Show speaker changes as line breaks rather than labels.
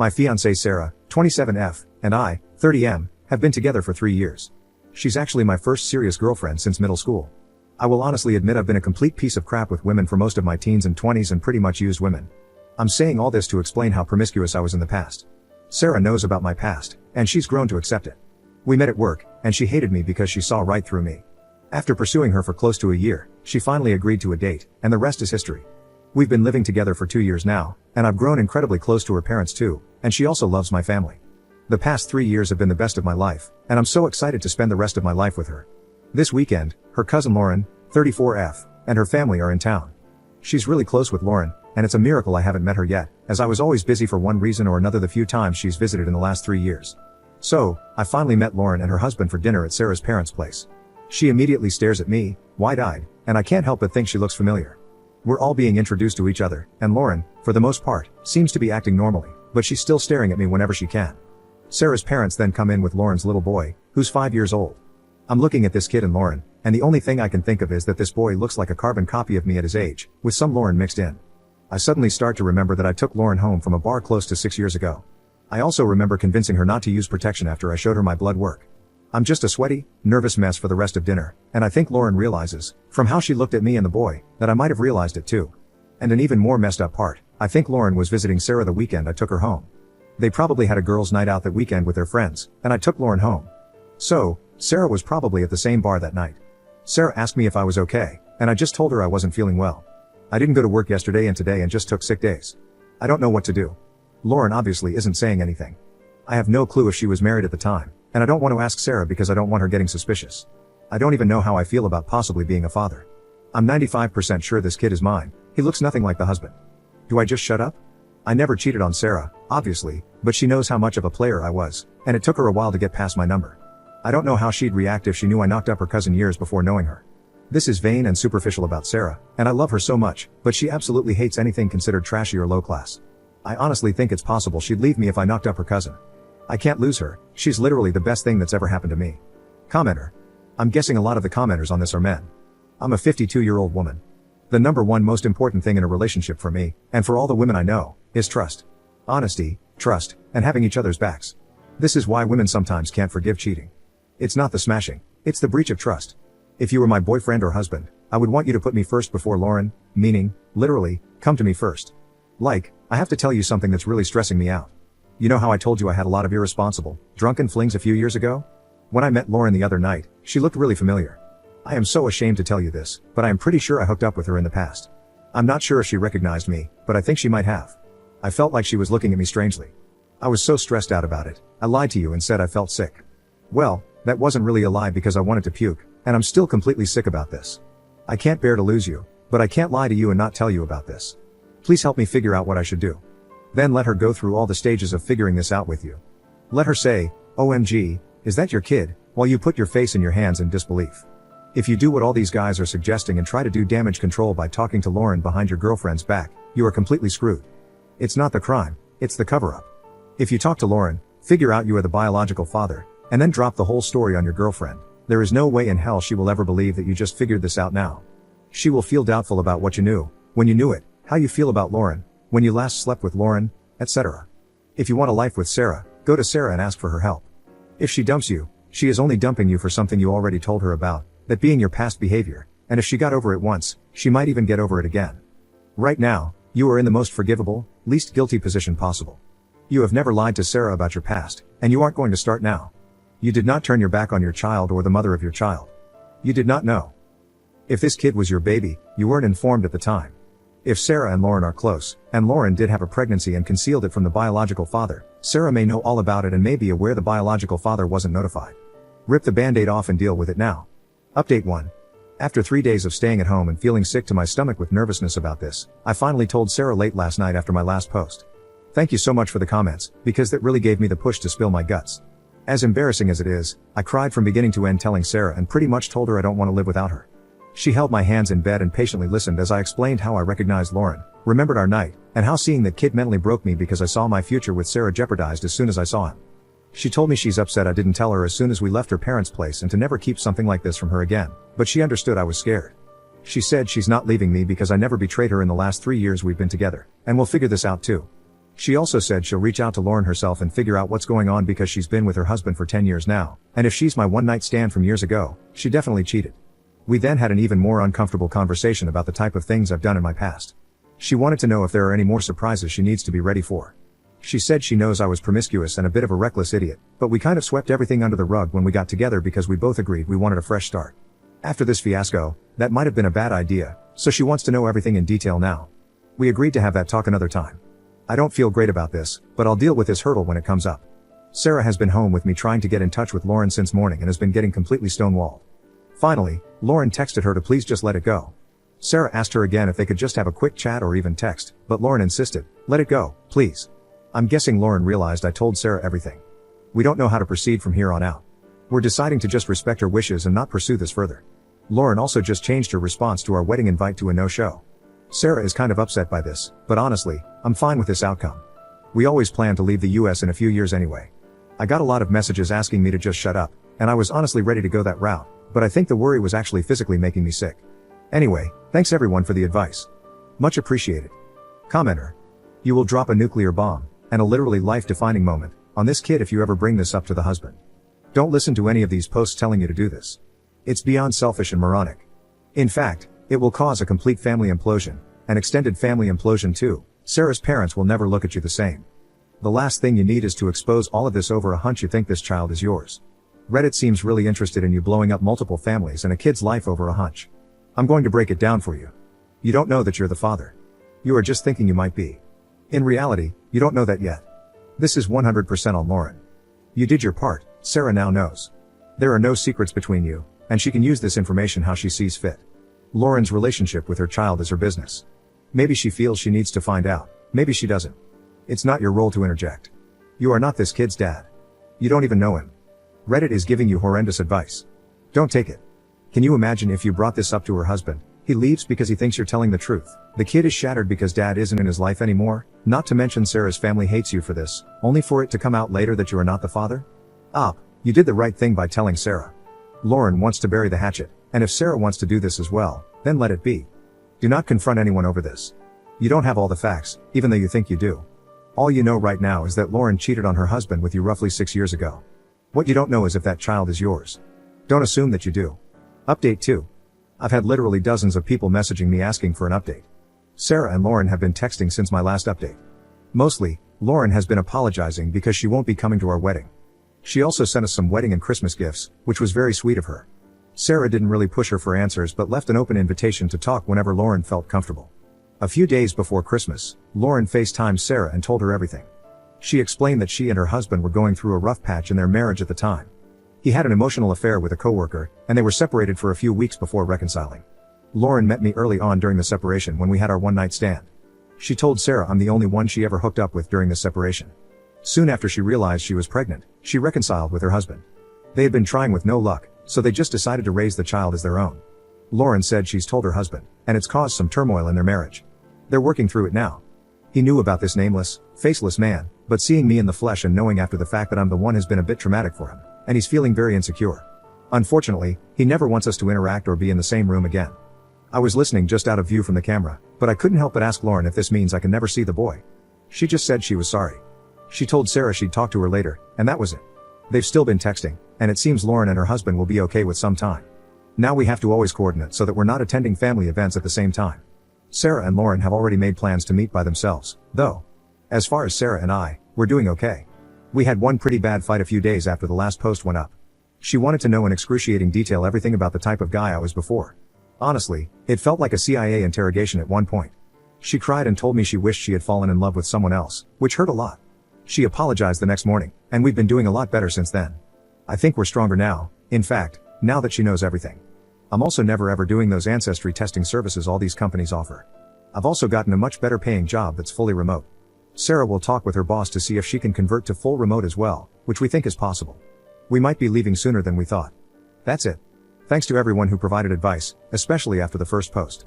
My fiancée Sarah, 27F, and I, 30M, have been together for 3 years. She's actually my first serious girlfriend since middle school. I will honestly admit I've been a complete piece of crap with women for most of my teens and 20s and pretty much used women. I'm saying all this to explain how promiscuous I was in the past. Sarah knows about my past, and she's grown to accept it. We met at work, and she hated me because she saw right through me. After pursuing her for close to a year, she finally agreed to a date, and the rest is history. We've been living together for 2 years now, and I've grown incredibly close to her parents too, and she also loves my family. The past 3 years have been the best of my life, and I'm so excited to spend the rest of my life with her. This weekend, her cousin Lauren, 34F, and her family are in town. She's really close with Lauren, and it's a miracle I haven't met her yet, as I was always busy for one reason or another the few times she's visited in the last 3 years. So, I finally met Lauren and her husband for dinner at Sarah's parents' place. She immediately stares at me, wide-eyed, and I can't help but think she looks familiar. We're all being introduced to each other, and Lauren, for the most part, seems to be acting normally, but she's still staring at me whenever she can. Sarah's parents then come in with Lauren's little boy, who's 5 years old. I'm looking at this kid and Lauren, and the only thing I can think of is that this boy looks like a carbon copy of me at his age, with some Lauren mixed in. I suddenly start to remember that I took Lauren home from a bar close to 6 years ago. I also remember convincing her not to use protection after I showed her my blood work. I'm just a sweaty, nervous mess for the rest of dinner, and I think Lauren realizes, from how she looked at me and the boy, that I might have realized it too. And an even more messed up part, I think Lauren was visiting Sarah the weekend I took her home. They probably had a girls' night out that weekend with their friends, and I took Lauren home. So, Sarah was probably at the same bar that night. Sarah asked me if I was okay, and I just told her I wasn't feeling well. I didn't go to work yesterday and today and just took sick days. I don't know what to do. Lauren obviously isn't saying anything. I have no clue if she was married at the time, and I don't want to ask Sarah because I don't want her getting suspicious. I don't even know how I feel about possibly being a father. I'm 95% sure this kid is mine. He looks nothing like the husband. Do I just shut up? I never cheated on Sarah, obviously, but she knows how much of a player I was, and it took her a while to get past my number. I don't know how she'd react if she knew I knocked up her cousin years before knowing her. This is vain and superficial about Sarah, and I love her so much, but she absolutely hates anything considered trashy or low class. I honestly think it's possible she'd leave me if I knocked up her cousin. I can't lose her, she's literally the best thing that's ever happened to me. Commenter. I'm guessing a lot of the commenters on this are men. I'm a 52-year-old woman. The number one most important thing in a relationship for me, and for all the women I know, is trust. Honesty, trust, and having each other's backs. This is why women sometimes can't forgive cheating. It's not the smashing, it's the breach of trust. If you were my boyfriend or husband, I would want you to put me first before Lauren, meaning, literally, come to me first. Like, I have to tell you something that's really stressing me out. You know how I told you I had a lot of irresponsible, drunken flings a few years ago? When I met Lauren the other night, she looked really familiar. I am so ashamed to tell you this, but I am pretty sure I hooked up with her in the past. I'm not sure if she recognized me, but I think she might have. I felt like she was looking at me strangely. I was so stressed out about it, I lied to you and said I felt sick. Well, that wasn't really a lie because I wanted to puke, and I'm still completely sick about this. I can't bear to lose you, but I can't lie to you and not tell you about this. Please help me figure out what I should do. Then let her go through all the stages of figuring this out with you. Let her say, OMG, is that your kid, while you put your face in your hands in disbelief. If you do what all these guys are suggesting and try to do damage control by talking to Lauren behind your girlfriend's back, you are completely screwed. It's not the crime, it's the cover-up. If you talk to Lauren, figure out you are the biological father, and then drop the whole story on your girlfriend, there is no way in hell she will ever believe that you just figured this out now. She will feel doubtful about what you knew, when you knew it, how you feel about Lauren, when you last slept with Lauren, etc. If you want a life with Sarah, go to Sarah and ask for her help. If she dumps you, she is only dumping you for something you already told her about, that being your past behavior, and if she got over it once, she might even get over it again. Right now, you are in the most forgivable, least guilty position possible. You have never lied to Sarah about your past, and you aren't going to start now. You did not turn your back on your child or the mother of your child. You did not know. If this kid was your baby, you weren't informed at the time. If Sarah and Lauren are close, and Lauren did have a pregnancy and concealed it from the biological father, Sarah may know all about it and may be aware the biological father wasn't notified. Rip the band-aid off and deal with it now. Update 1. After 3 days of staying at home and feeling sick to my stomach with nervousness about this, I finally told Sarah late last night after my last post. Thank you so much for the comments, because that really gave me the push to spill my guts. As embarrassing as it is, I cried from beginning to end telling Sarah and pretty much told her I don't want to live without her. She held my hands in bed and patiently listened as I explained how I recognized Lauren, remembered our night, and how seeing that kid mentally broke me because I saw my future with Sarah jeopardized as soon as I saw him. She told me she's upset I didn't tell her as soon as we left her parents' place and to never keep something like this from her again, but she understood I was scared. She said she's not leaving me because I never betrayed her in the last 3 years we've been together, and we'll figure this out too. She also said she'll reach out to Lauren herself and figure out what's going on because she's been with her husband for 10 years now, and if she's my one-night stand from years ago, she definitely cheated. We then had an even more uncomfortable conversation about the type of things I've done in my past. She wanted to know if there are any more surprises she needs to be ready for. She said she knows I was promiscuous and a bit of a reckless idiot, but we kind of swept everything under the rug when we got together because we both agreed we wanted a fresh start. After this fiasco, that might have been a bad idea, so she wants to know everything in detail now. We agreed to have that talk another time. I don't feel great about this, but I'll deal with this hurdle when it comes up. Sarah has been home with me trying to get in touch with Lauren since morning and has been getting completely stonewalled. Finally, Lauren texted her to please just let it go. Sarah asked her again if they could just have a quick chat or even text, but Lauren insisted, let it go, please. I'm guessing Lauren realized I told Sarah everything. We don't know how to proceed from here on out. We're deciding to just respect her wishes and not pursue this further. Lauren also just changed her response to our wedding invite to a no-show. Sarah is kind of upset by this, but honestly, I'm fine with this outcome. We always plan to leave the US in a few years anyway. I got a lot of messages asking me to just shut up, and I was honestly ready to go that route, but I think the worry was actually physically making me sick. Anyway, thanks everyone for the advice. Much appreciated. Commenter. You will drop a nuclear bomb, and a literally life-defining moment, on this kid if you ever bring this up to the husband. Don't listen to any of these posts telling you to do this. It's beyond selfish and moronic. In fact, it will cause a complete family implosion, an extended family implosion too. Sarah's parents will never look at you the same. The last thing you need is to expose all of this over a hunch you think this child is yours. Reddit seems really interested in you blowing up multiple families and a kid's life over a hunch. I'm going to break it down for you. You don't know that you're the father. You are just thinking you might be. In reality, you don't know that yet. This is 100% on Lauren. You did your part, Sarah now knows. There are no secrets between you, and she can use this information how she sees fit. Lauren's relationship with her child is her business. Maybe she feels she needs to find out, maybe she doesn't. It's not your role to interject. You are not this kid's dad. You don't even know him. Reddit is giving you horrendous advice. Don't take it. Can you imagine if you brought this up to her husband? He leaves because he thinks you're telling the truth. The kid is shattered because dad isn't in his life anymore, not to mention Sarah's family hates you for this, only for it to come out later that you are not the father? You did the right thing by telling Sarah. Lauren wants to bury the hatchet, and if Sarah wants to do this as well, then let it be. Do not confront anyone over this. You don't have all the facts, even though you think you do. All you know right now is that Lauren cheated on her husband with you roughly 6 years ago. What you don't know is if that child is yours. Don't assume that you do. Update 2. I've had literally dozens of people messaging me asking for an update. Sarah and Lauren have been texting since my last update. Mostly, Lauren has been apologizing because she won't be coming to our wedding. She also sent us some wedding and Christmas gifts, which was very sweet of her. Sarah didn't really push her for answers but left an open invitation to talk whenever Lauren felt comfortable. A few days before Christmas, Lauren FaceTimed Sarah and told her everything. She explained that she and her husband were going through a rough patch in their marriage at the time. He had an emotional affair with a coworker, and they were separated for a few weeks before reconciling. Lauren met me early on during the separation when we had our one-night stand. She told Sarah I'm the only one she ever hooked up with during the separation. Soon after she realized she was pregnant, she reconciled with her husband. They had been trying with no luck, so they just decided to raise the child as their own. Lauren said she's told her husband, and it's caused some turmoil in their marriage. They're working through it now. He knew about this nameless, faceless man, but seeing me in the flesh and knowing after the fact that I'm the one has been a bit traumatic for him, and he's feeling very insecure. Unfortunately, he never wants us to interact or be in the same room again. I was listening just out of view from the camera, but I couldn't help but ask Lauren if this means I can never see the boy. She just said she was sorry. She told Sarah she'd talk to her later, and that was it. They've still been texting, and it seems Lauren and her husband will be okay with some time. Now we have to always coordinate so that we're not attending family events at the same time. Sarah and Lauren have already made plans to meet by themselves, though. As far as Sarah and I, we're doing okay. We had one pretty bad fight a few days after the last post went up. She wanted to know in excruciating detail everything about the type of guy I was before. Honestly, it felt like a CIA interrogation at one point. She cried and told me she wished she had fallen in love with someone else, which hurt a lot. She apologized the next morning, and we've been doing a lot better since then. I think we're stronger now, in fact, now that she knows everything. I'm also never ever doing those ancestry testing services all these companies offer. I've also gotten a much better paying job that's fully remote. Sarah will talk with her boss to see if she can convert to full remote as well, which we think is possible. We might be leaving sooner than we thought. That's it. Thanks to everyone who provided advice, especially after the first post.